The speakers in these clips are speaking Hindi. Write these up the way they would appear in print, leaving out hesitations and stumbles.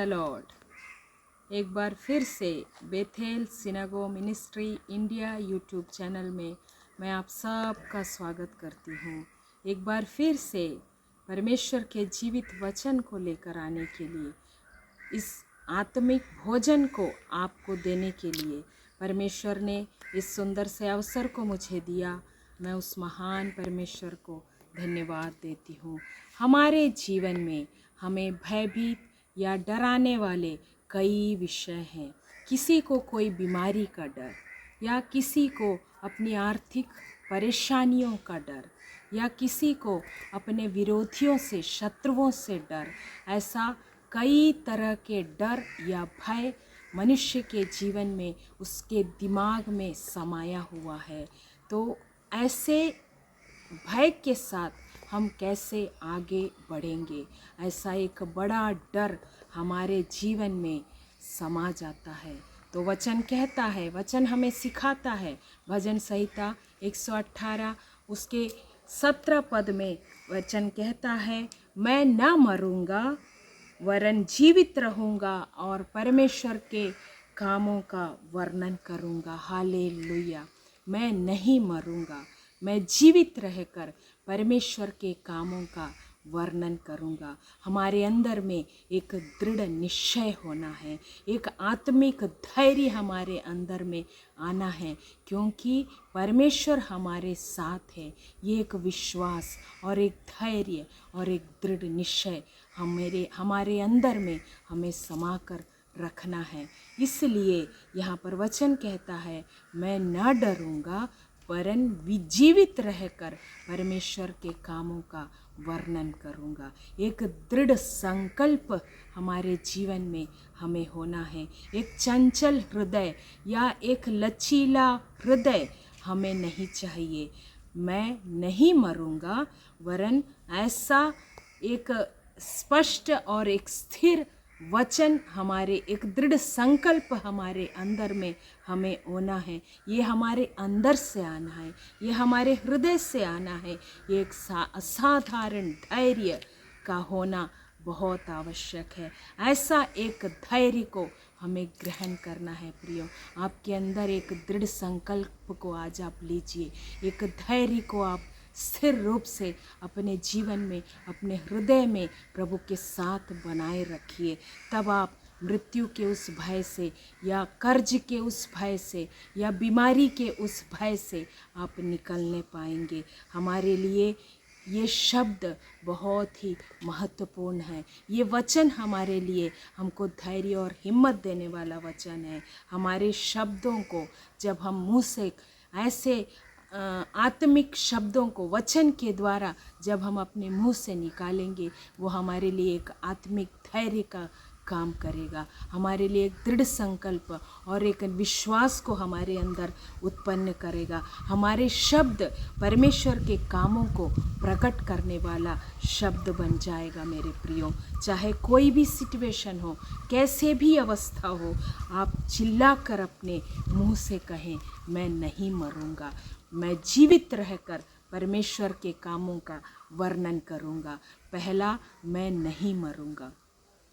लॉर्ड। एक बार फिर से Bethel synagogue ministry India YouTube channel में मैं आप सबका स्वागत करती हूँ। एक बार फिर से परमेश्वर के जीवित वचन को लेकर आने के लिए, इस आत्मिक भोजन को आपको देने के लिए परमेश्वर ने इस सुंदर से अवसर को मुझे दिया। मैं उस महान परमेश्वर को धन्यवाद देती हूँ। हमारे जीवन में हमें भयभीत या डराने वाले कई विषय हैं। किसी को कोई बीमारी का डर, या किसी को अपनी आर्थिक परेशानियों का डर, या किसी को अपने विरोधियों से, शत्रुओं से डर। ऐसा कई तरह के डर या भय मनुष्य के जीवन में, उसके दिमाग में समाया हुआ है। तो ऐसे भय के साथ हम कैसे आगे बढ़ेंगे? ऐसा एक बड़ा डर हमारे जीवन में समा जाता है। तो वचन कहता है, वचन हमें सिखाता है। भजन संहिता 118 उसके 17 पद में वचन कहता है, मैं न मरूंगा वरन जीवित रहूंगा और परमेश्वर के कामों का वर्णन करूंगा। हालेलुया। मैं नहीं मरूंगा, मैं जीवित रहकर परमेश्वर के कामों का वर्णन करूंगा। हमारे अंदर में एक दृढ़ निश्चय होना है, एक आत्मिक धैर्य हमारे अंदर में आना है, क्योंकि परमेश्वर हमारे साथ है। ये एक विश्वास और एक धैर्य और एक दृढ़ निश्चय हमारे अंदर में हमें समाकर रखना है। इसलिए यहाँ पर वचन कहता है, मैं न डरूंगा वरन जीवित रहकर परमेश्वर के कामों का वर्णन करूंगा। एक दृढ़ संकल्प हमारे जीवन में हमें होना है। एक चंचल हृदय या एक लचीला हृदय हमें नहीं चाहिए। मैं नहीं मरूंगा वरन ऐसा एक स्पष्ट और एक स्थिर वचन, हमारे एक दृढ़ संकल्प हमारे अंदर में हमें होना है। ये हमारे अंदर से आना है, ये हमारे हृदय से आना है। ये एक असाधारण धैर्य का होना बहुत आवश्यक है। ऐसा एक धैर्य को हमें ग्रहण करना है। प्रियो, आपके अंदर एक दृढ़ संकल्प को आज आप लीजिए। एक धैर्य को आप स्थिर रूप से अपने जीवन में, अपने हृदय में प्रभु के साथ बनाए रखिए। तब आप मृत्यु के उस भय से, या कर्ज के उस भय से, या बीमारी के उस भय से आप निकलने पाएंगे। हमारे लिए ये शब्द बहुत ही महत्वपूर्ण है। ये वचन हमारे लिए, हमको धैर्य और हिम्मत देने वाला वचन है। हमारे शब्दों को जब हम मुँह से ऐसे आत्मिक शब्दों को वचन के द्वारा जब हम अपने मुंह से निकालेंगे, वो हमारे लिए एक आत्मिक धैर्य का काम करेगा। हमारे लिए एक दृढ़ संकल्प और एक विश्वास को हमारे अंदर उत्पन्न करेगा। हमारे शब्द परमेश्वर के कामों को प्रकट करने वाला शब्द बन जाएगा। मेरे प्रियो, चाहे कोई भी सिचुएशन हो, कैसे भी अवस्था हो, आप चिल्लाकर अपने मुंह से कहें, मैं नहीं मरूंगा, मैं जीवित रहकर परमेश्वर के कामों का वर्णन करूंगा। पहला, मैं नहीं मरूंगा।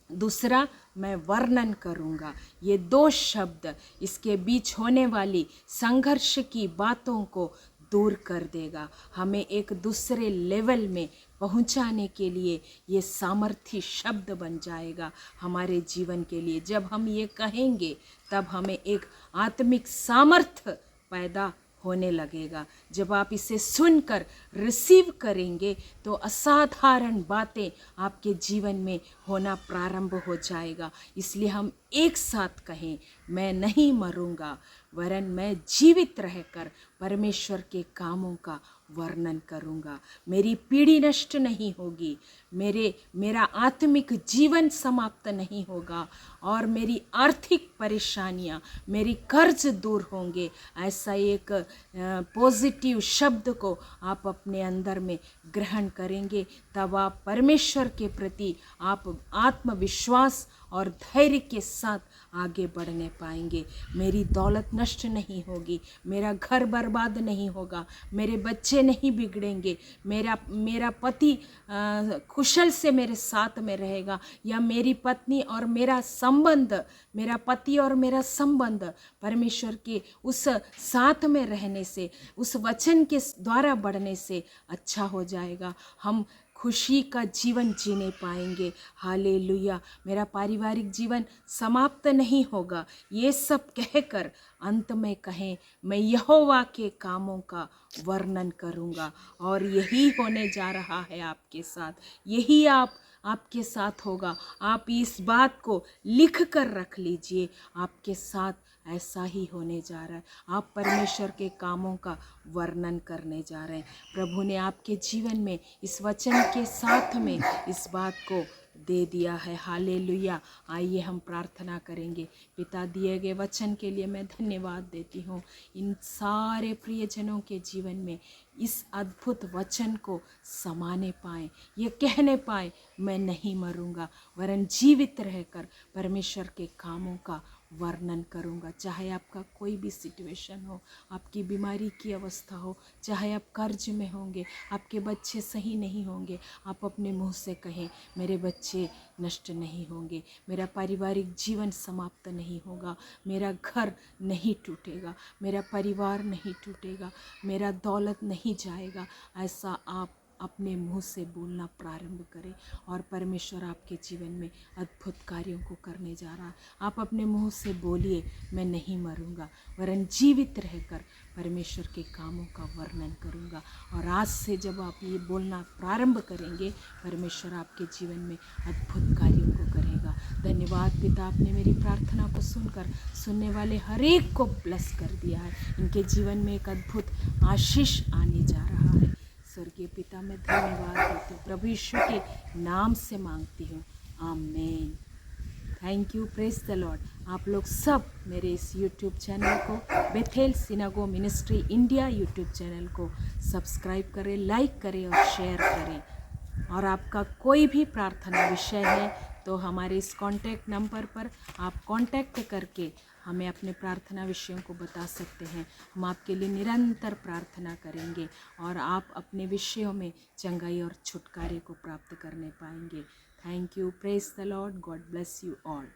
दूसरा, मैं वर्णन करूंगा। ये दो शब्द इसके बीच होने वाली संघर्ष की बातों को दूर कर देगा। हमें एक दूसरे लेवल में पहुंचाने के लिए ये सामर्थी शब्द बन जाएगा हमारे जीवन के लिए। जब हम ये कहेंगे, तब हमें एक आत्मिक सामर्थ्य पैदा होने लगेगा। जब आप इसे सुनकर रिसीव करेंगे, तो असाधारण बातें आपके जीवन में होना प्रारंभ हो जाएगा। इसलिए हम एक साथ कहें, मैं नहीं मरूंगा वरन मैं जीवित रहकर परमेश्वर के कामों का वर्णन करूंगा। मेरी पीढ़ी नष्ट नहीं होगी, मेरा आत्मिक जीवन समाप्त नहीं होगा, और मेरी आर्थिक परेशानियां, मेरी कर्ज दूर होंगे। ऐसा एक पॉजिटिव शब्द को आप अपने अंदर में ग्रहण करेंगे, तब आप परमेश्वर के प्रति आप आत्मविश्वास और धैर्य के साथ आगे बढ़ने पाएंगे। मेरी दौलत नष्ट नहीं होगी, मेरा घर बर्बाद नहीं होगा, मेरे बच्चे नहीं बिगड़ेंगे, मेरा पति कुशल से मेरे साथ में रहेगा, या मेरी पत्नी और मेरा संबंध, मेरा पति और मेरा संबंध परमेश्वर के उस साथ में रहने से, उस वचन के द्वारा बढ़ने से अच्छा हो जाएगा। हम खुशी का जीवन जीने पाएंगे। हालेलुया। मेरा पारिवारिक जीवन समाप्त नहीं होगा। ये सब कहकर अंत में कहें, मैं यहोवा के कामों का वर्णन करूँगा। और यही होने जा रहा है आपके साथ, यही आपके साथ होगा। आप इस बात को लिख कर रख लीजिए, आपके साथ ऐसा ही होने जा रहा है। आप परमेश्वर के कामों का वर्णन करने जा रहे हैं। प्रभु ने आपके जीवन में इस वचन के साथ में इस बात को दे दिया है। हालेलुया। आइए हम प्रार्थना करेंगे। पिता, दिए गए वचन के लिए मैं धन्यवाद देती हूँ। इन सारे प्रियजनों के जीवन में इस अद्भुत वचन को समाने पाएँ, ये कहने पाए, मैं नहीं मरूंगा वरन जीवित रहकर परमेश्वर के कामों का वर्णन करूंगा। चाहे आपका कोई भी सिचुएशन हो, आपकी बीमारी की अवस्था हो, चाहे आप कर्ज में होंगे, आपके बच्चे सही नहीं होंगे, आप अपने मुंह से कहें, मेरे बच्चे नष्ट नहीं होंगे, मेरा पारिवारिक जीवन समाप्त नहीं होगा, मेरा घर नहीं टूटेगा, मेरा परिवार नहीं टूटेगा, मेरा दौलत नहीं जाएगा। ऐसा आप अपने मुंह से बोलना प्रारंभ करें और परमेश्वर आपके जीवन में अद्भुत कार्यों को करने जा रहा है। आप अपने मुंह से बोलिए, मैं नहीं मरूंगा वरन जीवित रहकर परमेश्वर के कामों का वर्णन करूंगा। और आज से जब आप ये बोलना प्रारंभ करेंगे, परमेश्वर आपके जीवन में अद्भुत कार्यों को करेगा। धन्यवाद पिता, आपने मेरी प्रार्थना को सुनकर सुनने वाले हर एक को ब्लेस कर दिया है। इनके जीवन में एक अद्भुत आशीष आने जा रहा है। स्वर्गीय पिता, मैं धन्यवाद देती हूँ, प्रभु यीशु के नाम से मांगती हूँ, आमीन। Thank you, praise the Lord. आप लोग सब मेरे इस यूट्यूब चैनल को, Bethel synagogue ministry India YouTube channel को सब्सक्राइब करें, लाइक करें और शेयर करें। और आपका कोई भी प्रार्थना विषय है तो हमारे इस कॉन्टैक्ट नंबर पर आप कॉन्टैक्ट करके हमें अपने प्रार्थना विषयों को बता सकते हैं। हम आपके लिए निरंतर प्रार्थना करेंगे और आप अपने विषयों में चंगाई और छुटकारे को प्राप्त करने पाएंगे। Thank you, praise the Lord, God bless you all.